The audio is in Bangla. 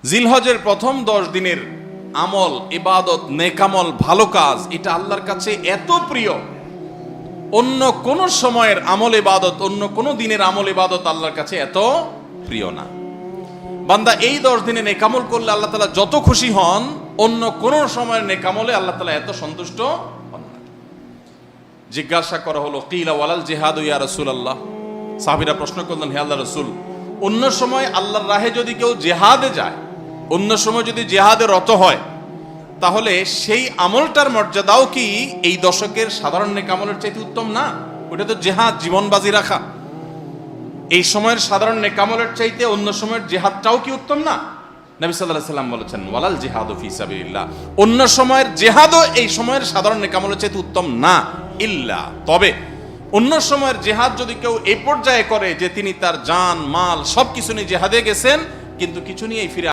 জিলহজের প্রথম 10 দিনের আমল, ইবাদত, নেকামল, ভালো কাজ, এটা আল্লাহর কাছে এত প্রিয়, অন্য কোন সময়ের আমল ইবাদত, অন্য কোন দিনের আমল ইবাদত আল্লাহর কাছে এত প্রিয় না। বান্দা এই 10 দিনে নেকামল করলে আল্লাহ তাআলা যত খুশি হন, অন্য কোন সময়ের নেকামলে আল্লাহ তাআলা এত সন্তুষ্ট হন না। জিজ্ঞাসা করা হলো, কিলা ওয়ালাল জিহাদ ইয়া রাসূলুল্লাহ। সাহাবীরা প্রশ্ন করলেন, হে আল্লাহর রাসূল, অন্য সময় আল্লাহর রাহে যদি কেউ জিহাদে যায়, অন্য সময় যদি জিহাদে রত হয়, তাহলে সেই আমলটার মর্যাদাও কি এই দশকের সাধারণ নেকামলের চাইতে উত্তম না? ওটা তো জিহাদ, জীবন বাজি রাখা। এই সময়ের সাধারণ নেকামলের চাইতে অন্য সময়ের জিহাদটাও কি উত্তম না? নবী সাল্লাল্লাহু আলাইহি ওয়াসাল্লাম বলেছেন, ওয়ালাল জিহাদু ফি সাবিলিল্লাহ, অন্য সময়ের জিহাদও এই সময়ের সাধারণ নেকামলের চাইতে উত্তম না, ইল্লা, তবে অন্য সময়ের জিহাদ যদি কেউ এই পর্যায়ে করে যে তিনি তার জান মাল সবকিছু নিয়ে জিহাদে গেছেন, কিন্তু কিছু নিয়েই ফিরে